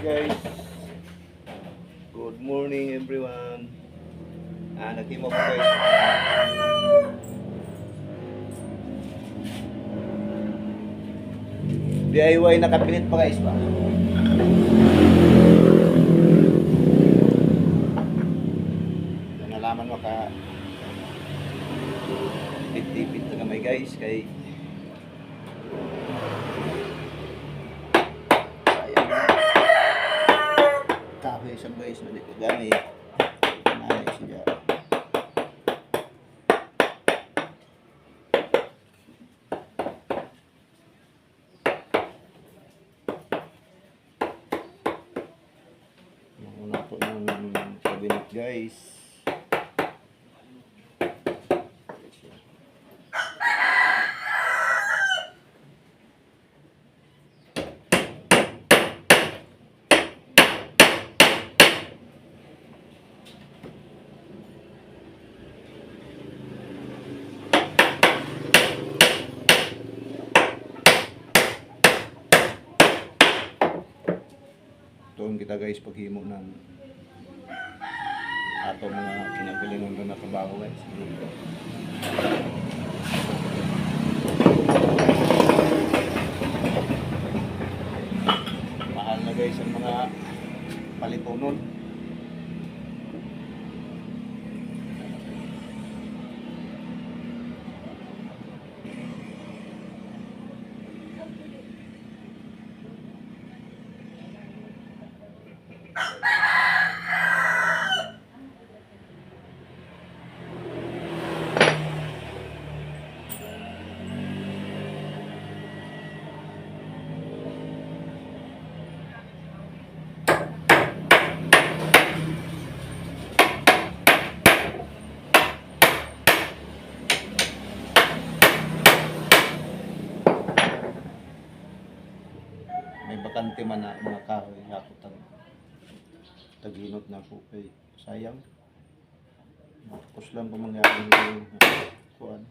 guys. Good morning everyone. Nagtimo ko guys. DIY na kapilit pa guys ba? Nalaman mo ka tipid na kamay guys kay kahoy sa guys na dito gamit nanay siya. Muna po ng cabinet guys. Doon kita guys paghimo ng ato mga kinagalingon na trabaho guys. Mahal na guys ang mga palitonon. May bakante man na mga kahoy ako taginot na po kay sayang. Tapos lang po mangyari yung kuan.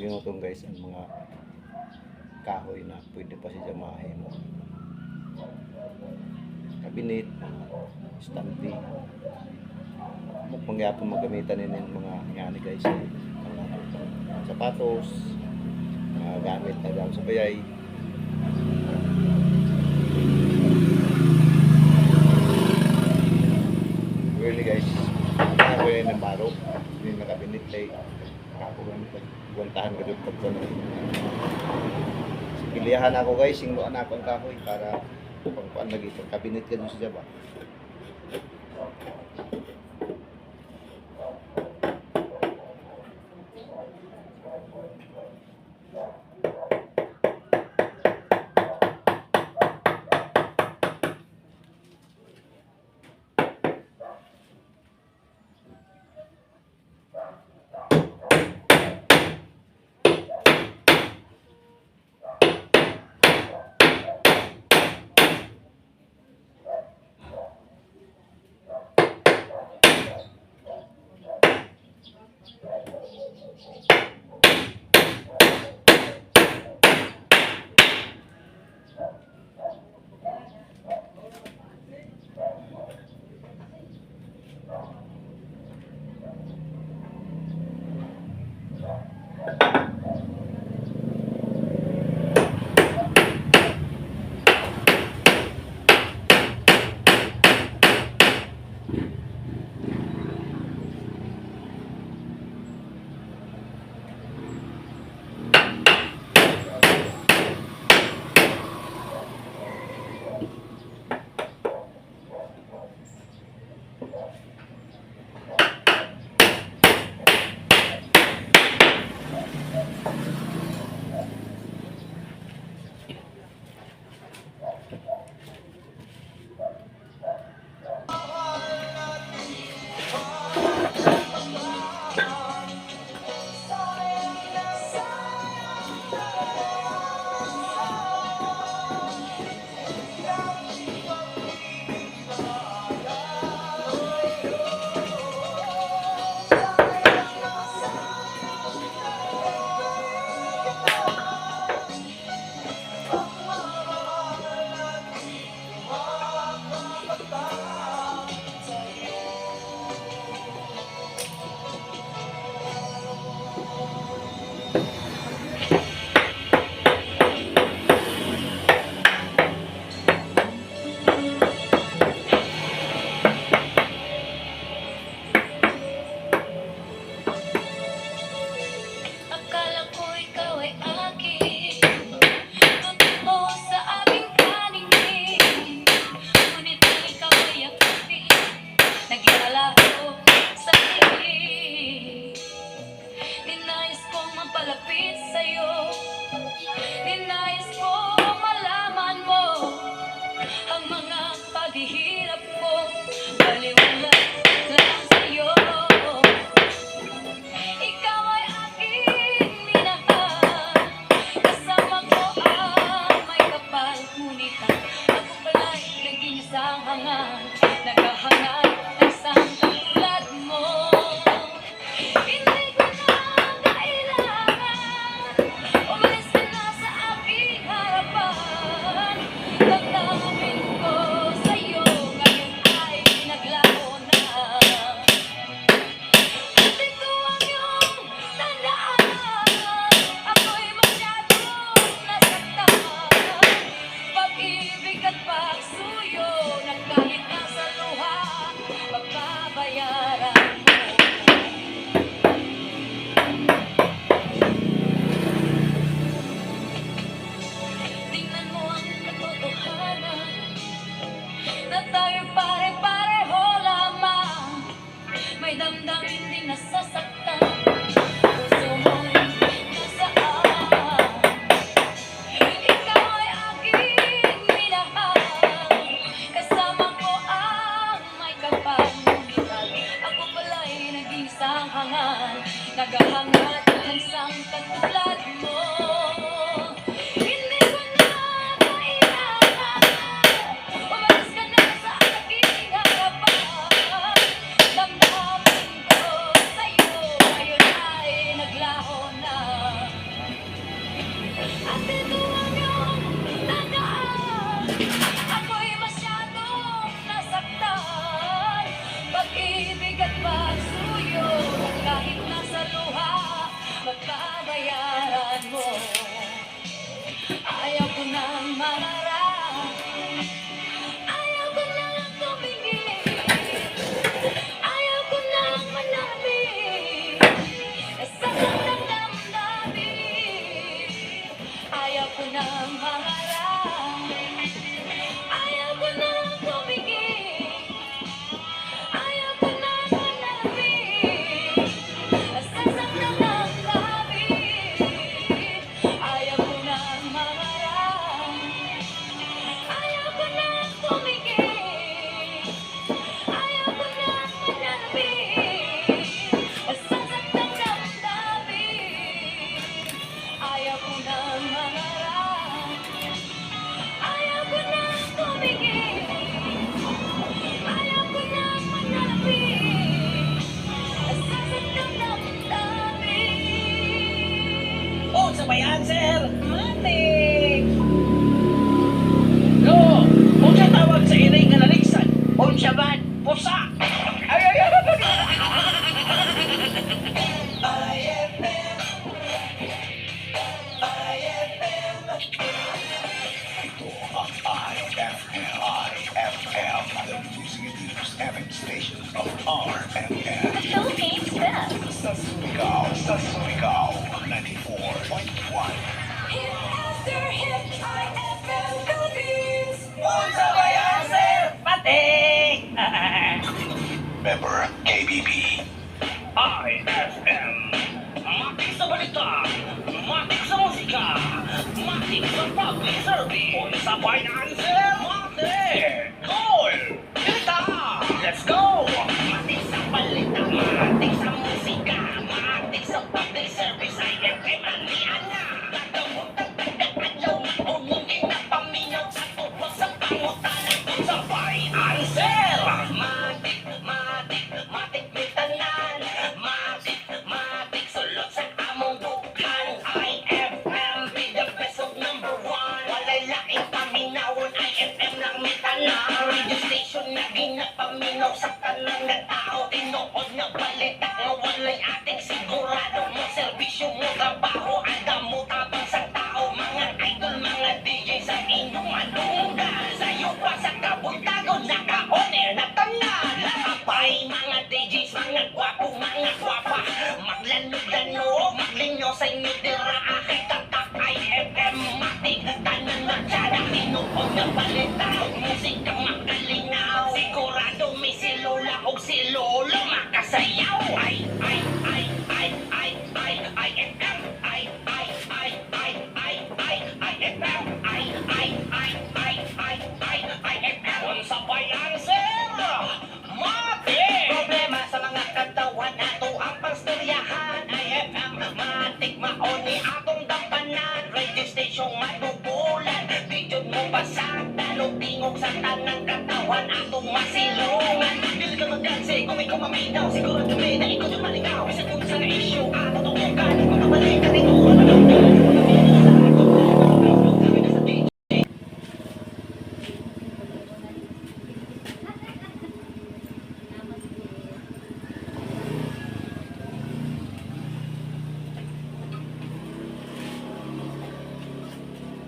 ginutong guys ang mga kahoy na pwede pa siya mahimo. Kabinet, stampi. Muk mangyapon magamitan ninin mga ngani guys. Mga sapatos, mga gamit na gamit sa bayay. Really guys, ako yun ng baro. Hindi nakabinit ay ako lang pagwantahan ka doon pagkano. Pilihan ako guys, singluan ako ang kahoy para pagkuan lagi ito. Kabinit ka doon sa Java. At ito ang iyong tandaan. Ako'y masyadong nasaktan. Pag-ibig at pagsuyo, kahit nasa luha, magbabayaran mo. Ayaw ko nang mangarap, ayaw ko nang tumingin, ayaw ko nang manapit sa kanyang damdamin. Ayaw ko nang mangarap, ayaw ko nang tumingin, ayaw ko nang manapit sa kanyang damdamin. Ayaw ko nang mangarap, ayaw ko nang tumingin, ayaw ko nang manapit sa kanyang damdamin. Ayaw ko nang mangarap, ayaw ko nang tumingin, ayaw ko nang manapit sa kanyang damdamin. Oh, sabayan, sir! Matik! No! Huwag ka tawag sa iring nga naligsan. Unsa man, pusa! Ay, ay, ay, ay! IFM, the music and news FM station of RMN. The Philippines best. Sa Surigao, 94.1. Hit after hit, IFM Philippines. Oh, sabayan, sir! Matik! Member KBP. IFM. Matik sa balita, matik sa musika, matik sa public service. Kung sabayan, sir, matik! Goal! Balita! Let's go! Matik sa balita, matik sa musika, matik sa public service. IFM, alihan na! Nagkamutan, nagkakalaw, umungin na paminaw sa tubos sa pangutanan. Kung sabayan, sir! Matik, matik, matik may tanan. Matik, matik, sulot sa among bukhan. IFM, be the best of number one. Walay laing paminawon, IFM lang may tanan. Radio station na ginapaminaw sa tanang na tao. Tinuod na balita nga walay ating sigurado mo. Serbisyo mo, trabaho, anda mo tabang sa tao. Mga idol, mga DJ sa inyong malunggan. Sa'yo pa sa kabuntagon, naka-on-air na tanan. Nakapay, mga DJs, mga gwapo, mga gwapa. Maglanog-lanog, maglinyo sa inyo dira. Akit tatak, IFM, matik, tanan na tiyada. Tinuod na balita, musika makalinaw. Sigurado may si Lola o si Lolo makasayaw. Ay, ay, ay, ay, ay, ay, IFM. Ay, ay, ay, ay, ay, ay, IFM. Ay, ay, ay, ay, ay, ay, IFM. Kung sabayan, sir, matik! Problema sa mga katawan ato ang panstoryahan. IFM, matik, maoni atong dampanan. Radio station madubulan, video mo basag, talong tingog sa tanang katawan atong masilungan. Dili ka magkansi, kung ikaw maminaw, siguro dumi na ikaw yung maligaw. Isa kung sa issue, ato tutukan, makabalik ka tinguhan.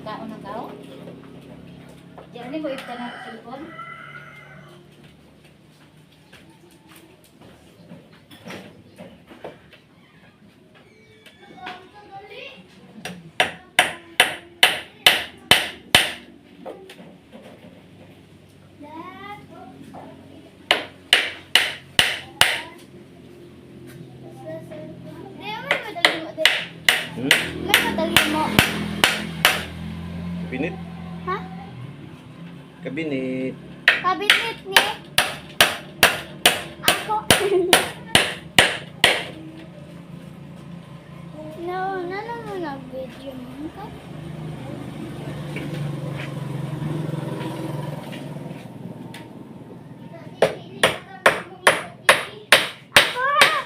Kaon na kao? Diyan mo ito na cellphone? May madali mo. Binit. Ha? Kabinet. Kabinet ni? Ako. No, mo na video mo ka? Ako ha!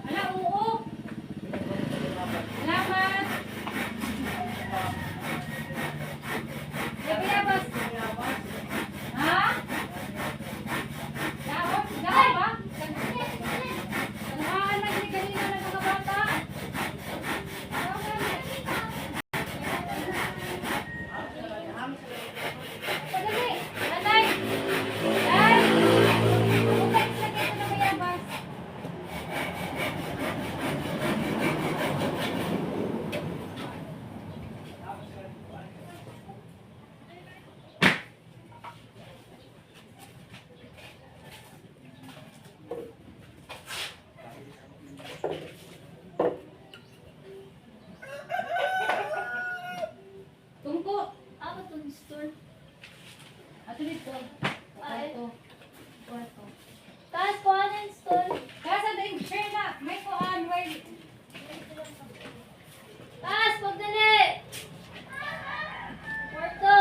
Ala, oo. Salamat. Yabas. Ha? Dapat, ba? Sanahan na ni kanina ng mga bata. Padali. Nanay. Nay. Bukay sila kayo na mayabas. Tungko. Ako itong store. Ato dito. Kwarto. Kwarto. Taas ko ano yung store. Kasa din, share na. May kuhan, where... Taas, pagdali! Kwarto!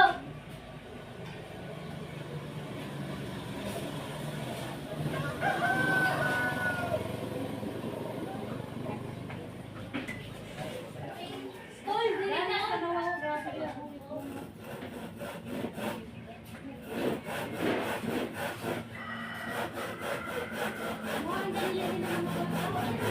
Store, dili na ako. Kuhan, dali yan din ang mga bata.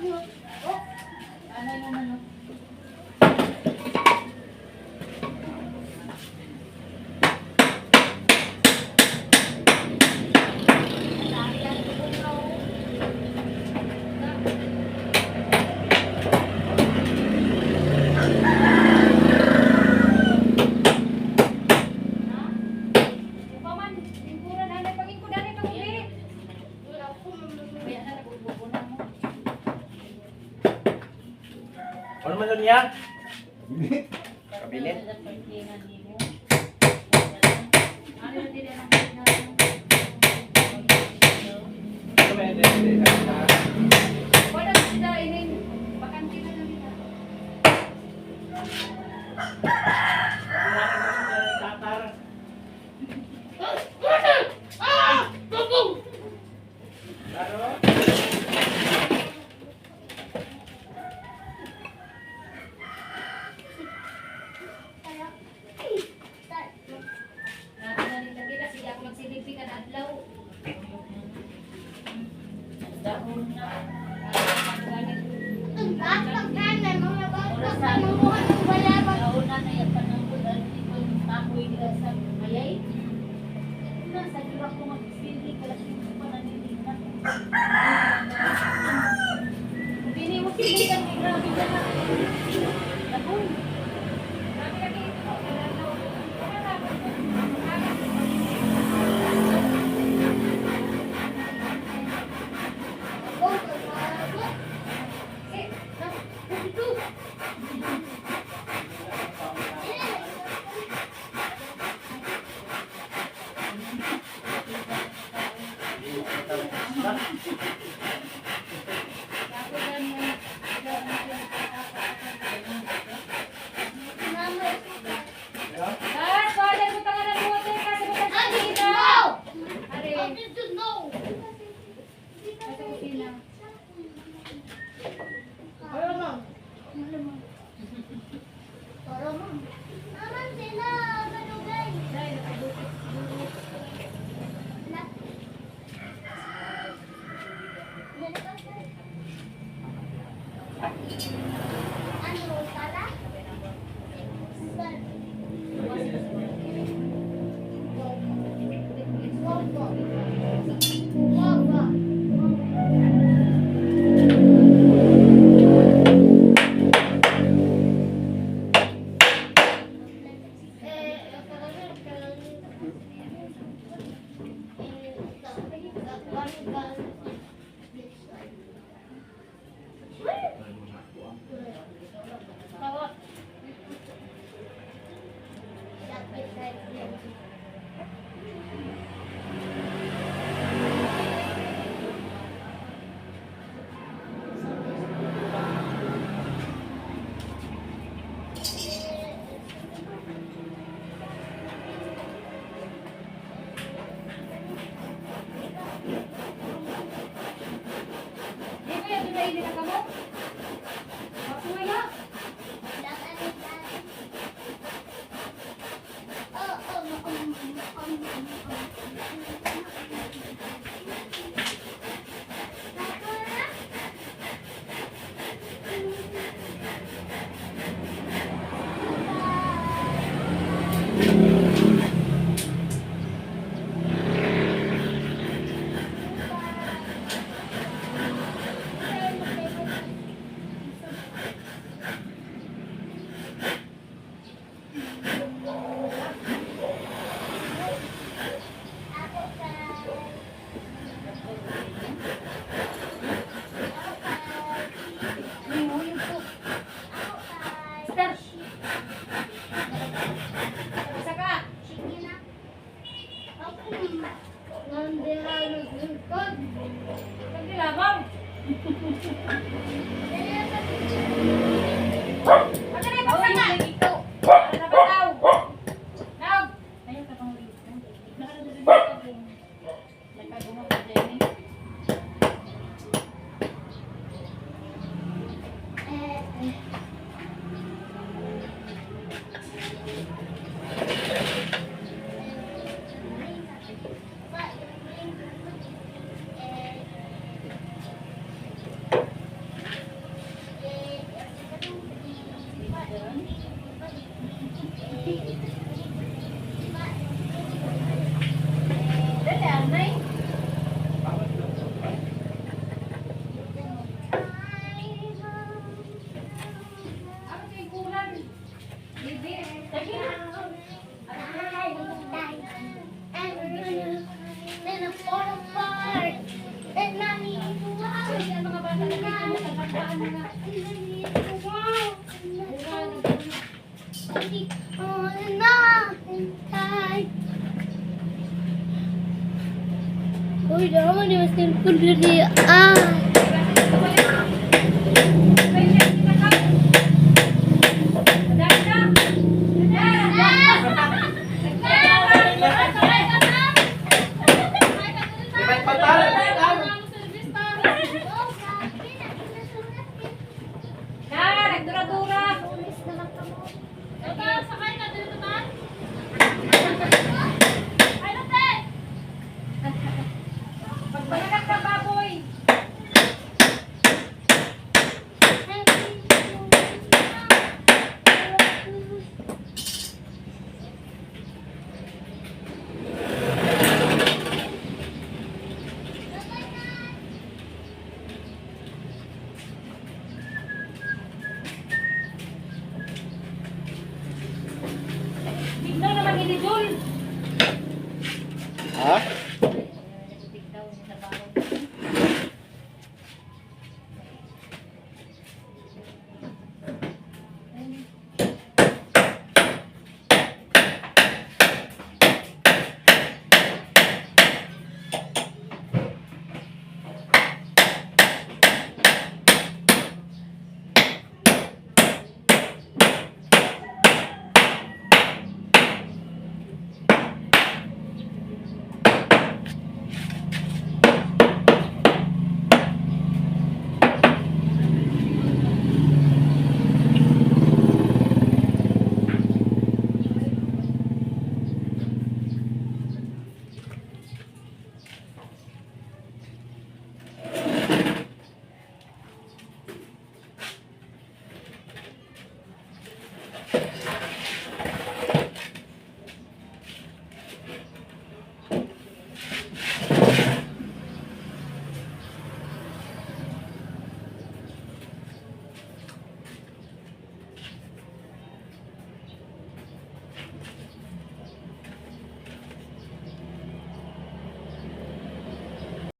Oh, ano yung ano? Ano man niya? Kabinet. Uy, naman yung cellphone diri. Ah.